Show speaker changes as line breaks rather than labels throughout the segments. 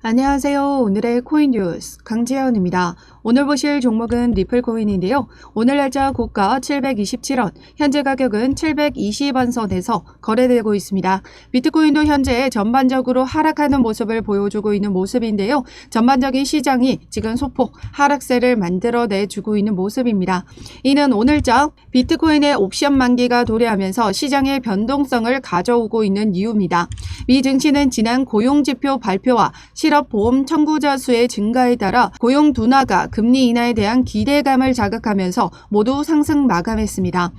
안녕하세요. 오늘의 코인 뉴스 강지현입니다. 오늘 보실 종목은 리플코인인데요. 오늘 날짜 고가 727원, 현재 가격은 720원 선에서 거래되고 있습니다. 비트코인도 현재 전반적으로 하락하는 모습을 보여주고 있는 모습인데요. 전반적인 시장이 지금 소폭 하락세를 만들어내주고 있는 모습입니다. 이는 오늘자 비트코인의 옵션 만기가 도래하면서 시장의 변동성을 가져오고 있는 이유입니다. 미 증시는 지난 고용지표 발표와 실업보험 청구자 수의 증가에 따라 고용 둔화가 금리 인하에 대한 기대감을 자극하면서 모두 상승 마감했습니다.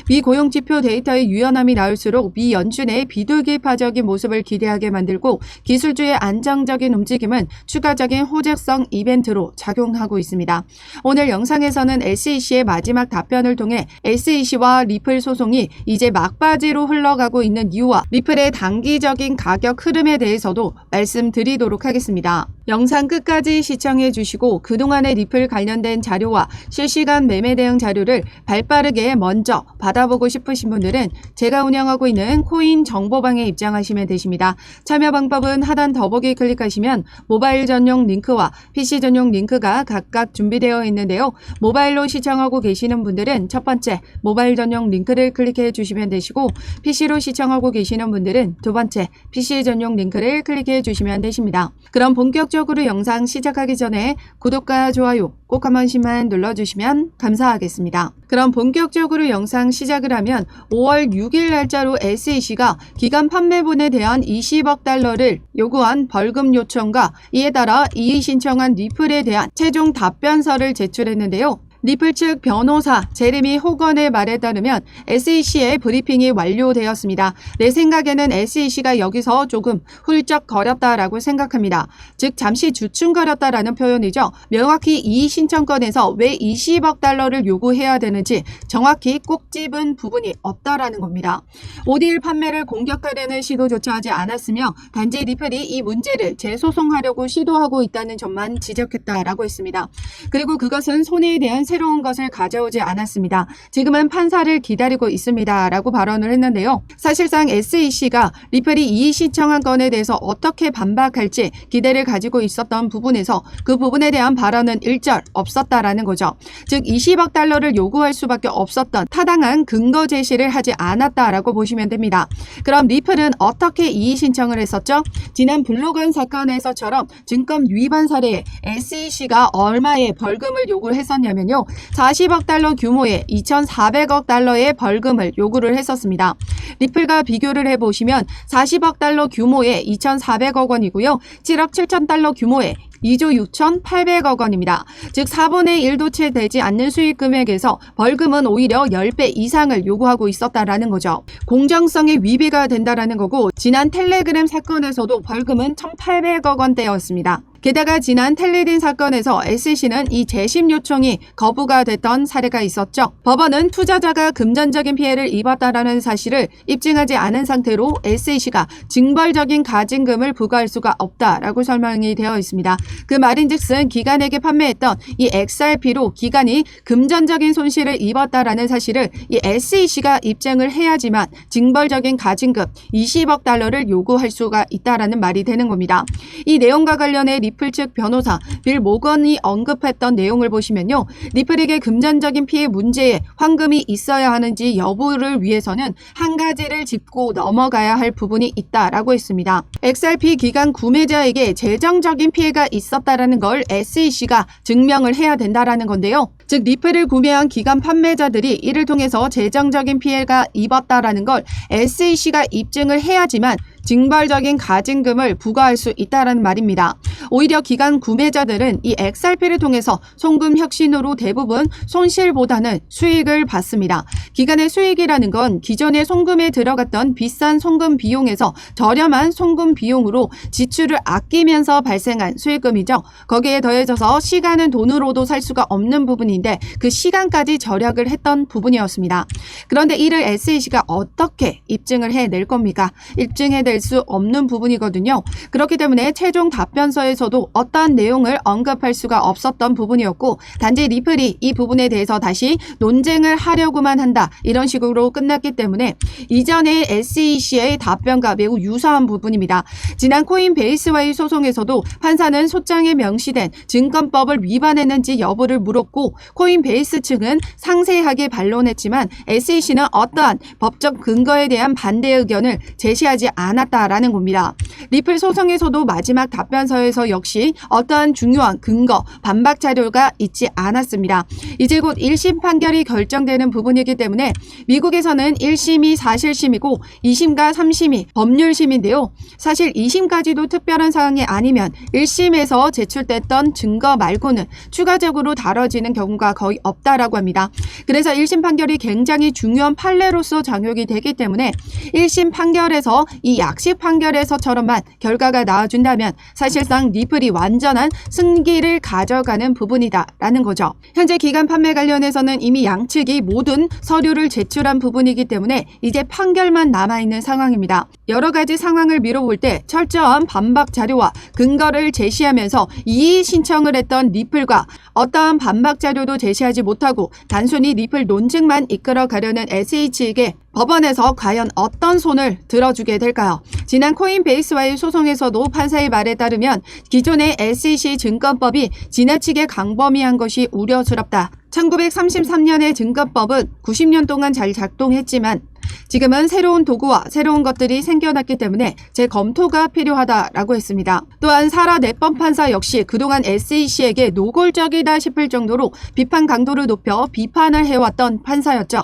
미 고용지표 데이터의 유연함이 나올수록 미 연준의 비둘기파적인 모습을 기대하게 만들고 기술주의 안정적인 움직임은 추가적인 호재성 이벤트로 작용하고 있습니다. 오늘 영상에서는 SEC의 마지막 답변을 통해 SEC와 리플 소송이 이제 막바지로 흘러가고 있는 이유와 리플의 단기적인 가격 흐름에 대해서도 말씀드리도록 하겠습니다. 영상 끝까지 시청해 주시고 그동안의 리플 관련된 자료와 실시간 매매 대응 자료를 발빠르게 먼저 받아보고 싶으신 분들은 제가 운영하고 있는 코인 정보방에 입장하시면 되십니다. 참여 방법은 하단 더보기 클릭하시면 모바일 전용 링크와 PC 전용 링크가 각각 준비되어 있는데요. 모바일로 시청하고 계시는 분들은 첫 번째 모바일 전용 링크를 클릭해 주시면 되시고 PC로 시청하고 계시는 분들은 두 번째 PC 전용 링크를 클릭해 주시면 되십니다. 그럼 본격적으로 영상 시작하기 전에 구독과 좋아요 꼭 한 번씩만 눌러주시면 감사하겠습니다. 그럼 본격적으로 영상 시작을 하면 5월 6일 날짜로 SEC가 기간 판매분에 대한 20억 달러를 요구한 벌금 요청과 이에 따라 이의 신청한 리플에 대한 최종 답변서를 제출했는데요. 리플 측 변호사 제레미 호건의 말에 따르면 SEC의 브리핑이 완료되었습니다. 내 생각에는 SEC가 여기서 조금 훌쩍거렸다라고 생각합니다. 즉 잠시 주춤거렸다라는 표현이죠. 명확히 이 신청건에서 왜 20억 달러를 요구해야 되는지 정확히 꼭 집은 부분이 없다라는 겁니다. ODL 판매를 공격하려는 시도조차 하지 않았으며 단지 리플이 이 문제를 재소송하려고 시도하고 있다는 점만 지적했다라고 했습니다. 그리고 그것은 손해에 대한 새로운 것을 가져오지 않았습니다. 지금은 판사를 기다리고 있습니다. 라고 발언을 했는데요. 사실상 SEC가 리플이 이의 신청한 건에 대해서 어떻게 반박할지 기대를 가지고 있었던 부분에서 그 부분에 대한 발언은 일절 없었다라는 거죠. 즉 20억 달러를 요구할 수밖에 없었던 타당한 근거 제시를 하지 않았다라고 보시면 됩니다. 그럼 리플은 어떻게 이의 신청을 했었죠? 지난 블로건 사건에서처럼 증권 위반 사례에 SEC가 얼마의 벌금을 요구를 했었냐면요. 40억 달러 규모의 2,400억 달러의 벌금을 요구를 했었습니다. 리플과 비교를 해보시면 40억 달러 규모의 2,400억 원이고요. 7억 7천 달러 규모의 2조 6,800억 원입니다. 즉 4분의 1도 채 되지 않는 수익 금액에서 벌금은 오히려 10배 이상을 요구하고 있었다라는 거죠. 공정성에 위배가 된다라는 거고 지난 텔레그램 사건에서도 벌금은 1,800억 원대였습니다. 게다가 지난 텔레딘 사건에서 SEC는 이 재심 요청이 거부가 됐던 사례가 있었죠. 법원은 투자자가 금전적인 피해를 입었다라는 사실을 입증하지 않은 상태로 SEC가 징벌적인 가징금을 부과할 수가 없다라고 설명이 되어 있습니다. 그 말인즉슨 기관에게 판매했던 이 XRP로 기관이 금전적인 손실을 입었다라는 사실을 이 SEC가 입증을 해야지만 징벌적인 가징금 20억 달러를 요구할 수가 있다라는 말이 되는 겁니다. 이 내용과 관련해 리플 측 변호사 빌 모건이 언급했던 내용을 보시면요. 리플에게 금전적인 피해 문제에 황금이 있어야 하는지 여부를 위해서는 한 가지를 짚고 넘어가야 할 부분이 있다라고 했습니다. XRP 기간 구매자에게 재정적인 피해가 있었다라는 걸 SEC가 증명을 해야 된다라는 건데요. 즉 리플을 구매한 기관 판매자들이 이를 통해서 재정적인 피해가 입었다라는 걸 SEC가 입증을 해야지만 징벌적인 가징금을 부과할 수 있다는 말입니다. 오히려 기관 구매자들은 이 XRP를 통해서 송금 혁신으로 대부분 손실보다는 수익을 받습니다. 기관의 수익이라는 건 기존의 송금에 들어갔던 비싼 송금 비용에서 저렴한 송금 비용으로 지출을 아끼면서 발생한 수익금이죠. 거기에 더해져서 시간은 돈으로도 살 수가 없는 부분인데 그 시간까지 절약을 했던 부분이었습니다. 그런데 이를 SEC가 어떻게 입증을 해낼 겁니까? 입증해낼 낼 수 없는 부분이거든요. 그렇기 때문에 최종 답변서에서도 어떠한 내용을 언급할 수가 없었던 부분이었고 단지 리플이 이 부분에 대해서 다시 논쟁을 하려고만 한다. 이런 식으로 끝났기 때문에 이전의 SEC의 답변과 매우 유사한 부분입니다. 지난 코인베이스와의 소송에서도 판사는 소장에 명시된 증권법을 위반했는지 여부를 물었고 코인베이스 측은 상세하게 반론했지만 SEC는 어떠한 법적 근거에 대한 반대 의견을 제시하지 않았다라는 겁니다. 리플 소송에서도 마지막 답변서에서 역시 어떠한 중요한 근거, 반박 자료가 있지 않았습니다. 이제 곧 1심 판결이 결정되는 부분이기 때문에 미국에서는 1심이 사실심이고 2심과 3심이 법률심인데요. 사실 2심까지도 특별한 사항이 아니면 1심에서 제출됐던 증거 말고는 추가적으로 다뤄지는 경우가 거의 없다라고 합니다. 그래서 1심 판결이 굉장히 중요한 판례로서 작용이 되기 때문에 1심 판결에서 이 약식 판결에서처럼만 결과가 나와준다면 사실상 리플이 완전한 승기를 가져가는 부분이다라는 거죠. 현재 기간 판매 관련해서는 이미 양측이 모든 서류를 제출한 부분이기 때문에 이제 판결만 남아있는 상황입니다. 여러 가지 상황을 미뤄볼 때 철저한 반박 자료와 근거를 제시하면서 이의 신청을 했던 리플과 어떠한 반박 자료도 제시하지 못하고 단순히 리플 논증만 이끌어가려는 SH에게 법원에서 과연 어떤 손을 들어주게 될까요? 지난 코인베이스와의 소송에서도 판사의 말에 따르면 기존의 SEC 증권법이 지나치게 광범위한 것이 우려스럽다. 1933년의 증권법은 90년 동안 잘 작동했지만 지금은 새로운 도구와 새로운 것들이 생겨났기 때문에 재검토가 필요하다라고 했습니다. 또한 사라 네번 판사 역시 그동안 SEC에게 노골적이다 싶을 정도로 비판 강도를 높여 비판을 해왔던 판사였죠.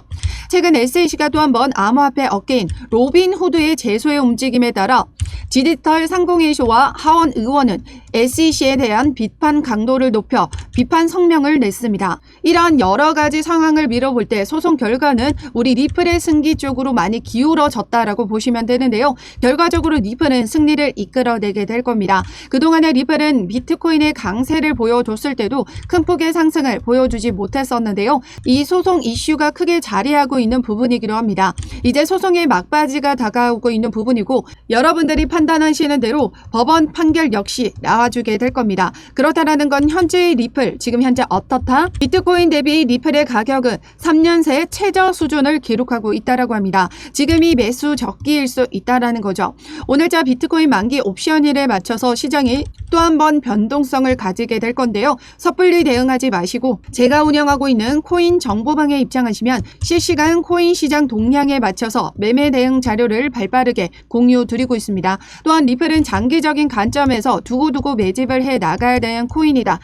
최근 SEC가 또 한 번 암호화폐 업계인 로빈후드의 제소의 움직임에 따라 디지털 상공회의소와 하원 의원은 SEC에 대한 비판 강도를 높여 비판 성명을 냈습니다. 이러한 여러 가지 상황을 미뤄볼 때 소송 결과는 우리 리플의 승기 쪽으로 많이 기울어졌다라고 보시면 되는데요. 결과적으로 리플은 승리를 이끌어내게 될 겁니다. 그동안의 리플은 비트코인의 강세를 보여줬을 때도 큰 폭의 상승을 보여주지 못했었는데요. 이 소송 이슈가 크게 자리하고 있는 부분이기도 합니다. 이제 소송의 막바지가 다가오고 있는 부분이고 여러분들이 판단하시는 대로 법원 판결 역시 나와주게 될 겁니다. 그렇다라는 건 현재의 리플, 지금 현재 어떻다? 비트코인 대비 리플의 가격은 3년 새 최저 수준을 기록하고 있다라고 합니다. 지금이 매수 적기일 수 있다라는 거죠. 오늘자 비트코인 만기 옵션일에 맞춰서 시장이 또 한 번 변동성을 가지게 될 건데요. 섣불리 대응하지 마시고 제가 운영하고 있는 코인 정보방에 입장하시면 실시간 코인 시장 동향에 맞춰서 매매 대응 자료를 발빠르게 공유 드리고 있습니다. 또한 리플은 장기적인 관점에서 두고두고 매집을 해 나가야 되는 코인이다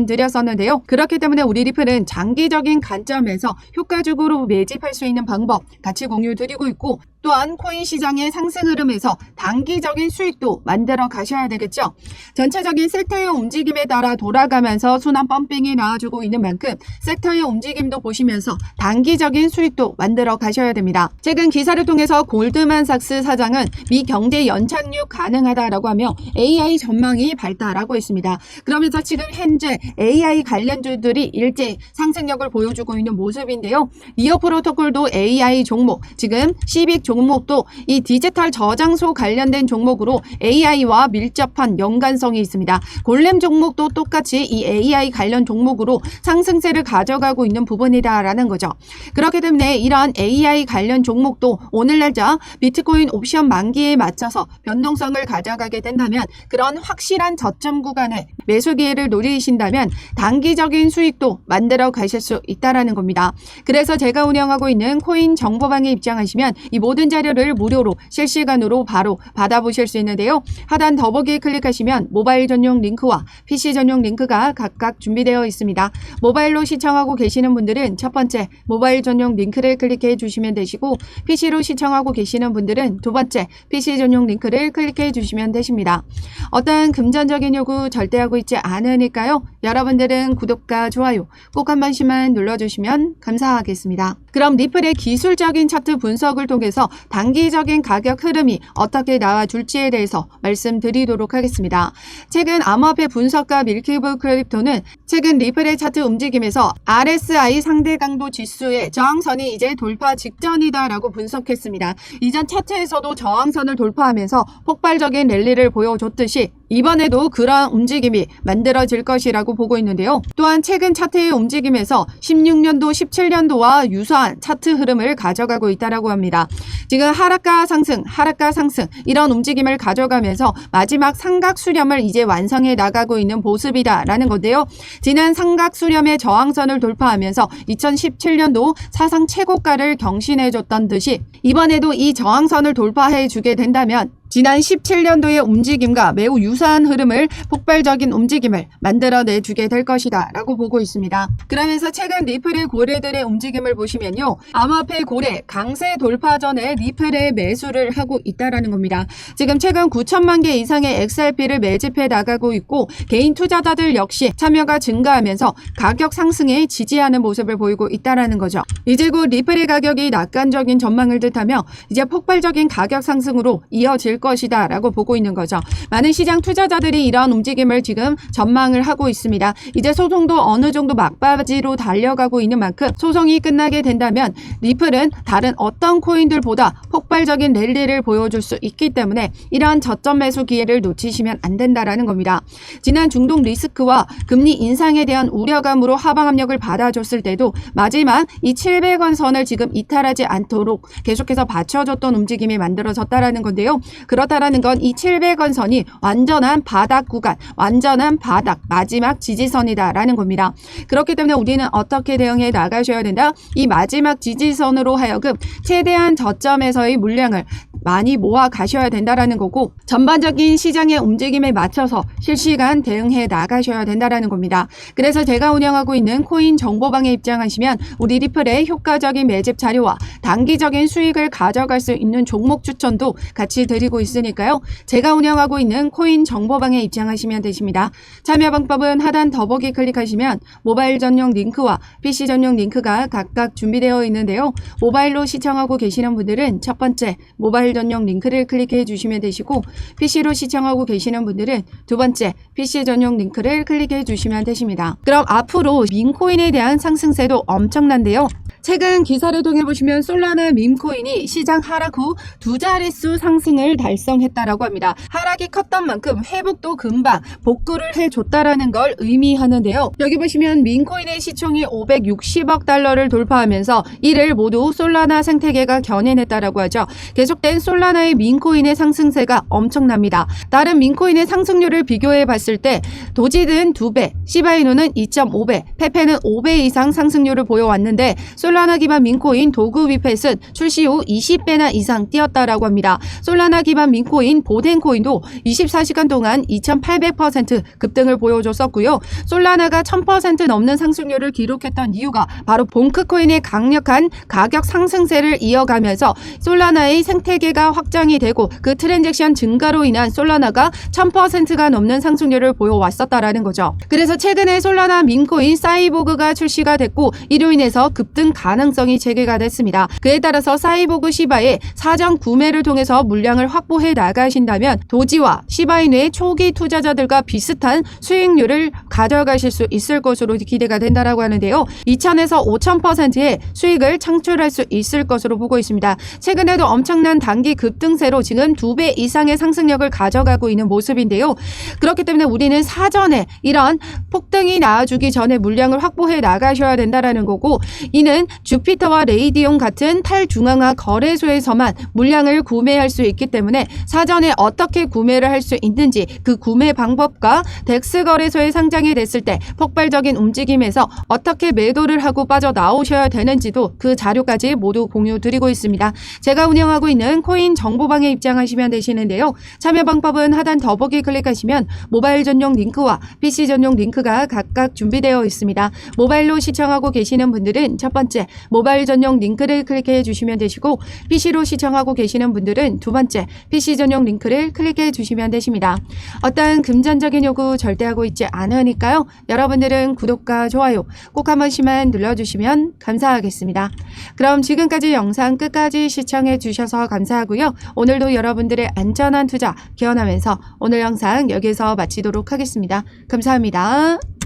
말씀드렸었는데요. 그렇기 때문에 우리 리플은 장기적인 관점에서 효과적으로 매집할 수 있는 방법 같이 공유 드리고 있고 또한 코인 시장의 상승 흐름에서 단기적인 수익도 만들어 가셔야 되겠죠. 전체적인 섹터의 움직임에 따라 돌아가면서 순환 펌핑이 나와주고 있는 만큼 섹터의 움직임도 보시면서 단기적인 수익도 만들어 가셔야 됩니다. 최근 기사를 통해서 골드만삭스 사장은 미 경제 연착륙 가능하다라고 하며 AI 전망이 밝다라고 했습니다. 그러면서 지금 현재 AI 관련주들이 일제 상승력을 보여주고 있는 모습인데요. 니어 프로토콜도 AI 종목, 지금 시빅 종목도 이 디지털 저장소 관련된 종목으로 AI와 밀접한 연관성이 있습니다. 골렘 종목도 똑같이 이 AI 관련 종목으로 상승세를 가져가고 있는 부분이다라는 거죠. 그렇기 때문에 이러한 AI 관련 종목도 오늘 날짜 비트코인 옵션 만기에 맞춰서 변동성을 가져가게 된다면 그런 확실한 저점 구간에 매수 기회를 노리신다면 단기적인 수익도 만들어 가실 수 있다라는 겁니다. 그래서 제가 운영하고 있는 코인 정보방에 입장하시면 이 모든 자료를 무료로 실시간으로 바로 받아보실 수 있는데요. 하단 더보기에 클릭하시면 모바일 전용 링크와 PC 전용 링크가 각각 준비되어 있습니다. 모바일로 시청하고 계시는 분들은 첫 번째 모바일 전용 링크를 클릭해 주시면 되시고 PC로 시청하고 계시는 분들은 두 번째 PC 전용 링크를 클릭해 주시면 되십니다. 어떤 금전적인 요구 절대 하고 있지 않으니까요. 여러분들은 구독과 좋아요 꼭 한 번씩만 눌러주시면 감사하겠습니다. 그럼 리플의 기술적인 차트 분석을 통해서 단기적인 가격 흐름이 어떻게 나와줄지에 대해서 말씀드리도록 하겠습니다. 최근 암호화폐 분석가 밀키브 크립토는 최근 리플의 차트 움직임에서 RSI 상대 강도 지수의 저항선이 이제 돌파 직전이다라고 분석했습니다. 이전 차트에서도 저항선을 돌파하면서 폭발적인 랠리를 보여줬듯이 이번에도 그러한 움직임이 만들어질 것이라고 보고 있는데요. 또한 최근 차트의 움직임에서 16년도, 17년도와 유사한 차트 흐름을 가져가고 있다고 합니다. 지금 하락과 상승, 하락과 상승 이런 움직임을 가져가면서 마지막 삼각 수렴을 이제 완성해 나가고 있는 모습이다라는 건데요. 지난 삼각 수렴의 저항선을 돌파하면서 2017년도 사상 최고가를 경신해줬던 듯이 이번에도 이 저항선을 돌파해 주게 된다면 지난 17년도의 움직임과 매우 유사한 흐름을 폭발적인 움직임을 만들어내주게 될 것이다 라고 보고 있습니다. 그러면서 최근 리플의 고래들의 움직임을 보시면요. 암호화폐 고래 강세 돌파 전에 리플의 매수를 하고 있다는 겁니다. 지금 최근 9천만 개 이상의 XRP를 매집해 나가고 있고 개인 투자자들 역시 참여가 증가하면서 가격 상승에 지지하는 모습을 보이고 있다는 거죠. 이제 곧 리플의 가격이 낙관적인 전망을 뜻하며 이제 폭발적인 가격 상승으로 이어질 것이다 라고 보고 있는 거죠. 많은 시장 투자자들이 이러한 움직임을 지금 전망을 하고 있습니다. 이제 소송도 어느 정도 막바지로 달려가고 있는 만큼 소송이 끝나게 된다면 리플은 다른 어떤 코인들보다 폭발적인 랠리를 보여줄 수 있기 때문에 이러한 저점 매수 기회를 놓치시면 안 된다라는 겁니다. 지난 중동 리스크와 금리 인상에 대한 우려감으로 하방 압력을 받아줬을 때도 마지막 이 700원 선을 지금 이탈하지 않도록 계속해서 받쳐줬던 움직임이 만들어졌다라는 건데요. 그렇다라는 건 이 700원 선이 완전한 바닥 구간, 완전한 바닥, 마지막 지지선이다라는 겁니다. 그렇기 때문에 우리는 어떻게 대응해 나가셔야 된다? 이 마지막 지지선으로 하여금 최대한 저점에서의 물량을 많이 모아 가셔야 된다라는 거고 전반적인 시장의 움직임에 맞춰서 실시간 대응해 나가셔야 된다라는 겁니다. 그래서 제가 운영하고 있는 코인 정보방에 입장하시면 우리 리플의 효과적인 매집 자료와 단기적인 수익을 가져갈 수 있는 종목 추천도 같이 드리고 있으니까요. 제가 운영하고 있는 코인 정보방에 입장하시면 되십니다. 참여 방법은 하단 더보기 클릭하시면 모바일 전용 링크와 PC 전용 링크가 각각 준비되어 있는데요. 모바일로 시청하고 계시는 분들은 첫 번째 모바일 전용 링크를 클릭해 주시면 되시고 PC로 시청하고 계시는 분들은 두 번째 PC 전용 링크를 클릭해 주시면 되십니다. 그럼 앞으로 밈코인에 대한 상승세도 엄청난데요. 최근 기사를 통해 보시면 솔라나 밈코인이 시장 하락 후 두 자릿수 상승을 달성했다라고 합니다. 하락이 컸던 만큼 회복도 금방 복구를 해줬다라는 걸 의미하는데요. 여기 보시면 밈코인의 시총이 560억 달러를 돌파하면서 이를 모두 솔라나 생태계가 견인했다라고 하죠. 계속된 솔라나의 밈코인의 상승세가 엄청납니다. 다른 밈코인의 상승률을 비교해 봤을 때 도지는 2배, 시바이누는 2.5배, 페페는 5배 이상 상승률을 보여왔는데 솔라나 기반 밈코인 도구 위펫은 출시 후 20배나 이상 뛰었다라고 합니다. 솔라나 기반 밈코인 보덴코인도 24시간 동안 2800% 급등을 보여줬었고요. 솔라나가 1000% 넘는 상승률을 기록했던 이유가 바로 봉크코인의 강력한 가격 상승세를 이어가면서 솔라나의 생태계가 확장이 되고 그 트랜잭션 증가로 인한 솔라나가 1000%가 넘는 상승률을 보여왔었다라는 거죠. 그래서 최근에 솔라나 밈코인 사이보그가 출시가 됐고 이로 인해서 급등 가능성이 재개가 됐습니다. 그에 따라서 사이보그 시바의 사전 구매를 통해서 물량을 확보해 나가신다면 도지와 시바이누의 초기 투자자들과 비슷한 수익률을 가져가실 수 있을 것으로 기대가 된다라고 하는데요. 2000에서 5000%의 수익을 창출할 수 있을 것으로 보고 있습니다. 최근에도 엄청난 단기 급등세로 지금 2배 이상의 상승력을 가져가고 있는 모습인데요. 그렇기 때문에 우리는 사전에 이런 폭등이 나와주기 전에 물량을 확보해 나가셔야 된다라는 거고 이는 주피터와 레이디온 같은 탈중앙화 거래소에서만 물량을 구매할 수 있기 때문에 사전에 어떻게 구매를 할 수 있는지 그 구매 방법과 덱스 거래소에 상장이 됐을 때 폭발적인 움직임에서 어떻게 매도를 하고 빠져나오셔야 되는지도 그 자료까지 모두 공유 드리고 있습니다. 제가 운영하고 있는 코인 정보방에 입장하시면 되시는데요. 참여 방법은 하단 더보기 클릭하시면 모바일 전용 링크와 PC 전용 링크가 각각 준비되어 있습니다. 모바일로 시청하고 계시는 분들은 첫 번째 번째, 모바일 전용 링크를 클릭해 주시면 되시고 PC로 시청하고 계시는 분들은 두 번째, PC 전용 링크를 클릭해 주시면 되십니다. 어떠한 금전적인 요구 절대 하고 있지 않으니까요. 여러분들은 구독과 좋아요 꼭 한 번씩만 눌러주시면 감사하겠습니다. 그럼 지금까지 영상 끝까지 시청해 주셔서 감사하고요. 오늘도 여러분들의 안전한 투자 기원하면서 오늘 영상 여기서 마치도록 하겠습니다. 감사합니다.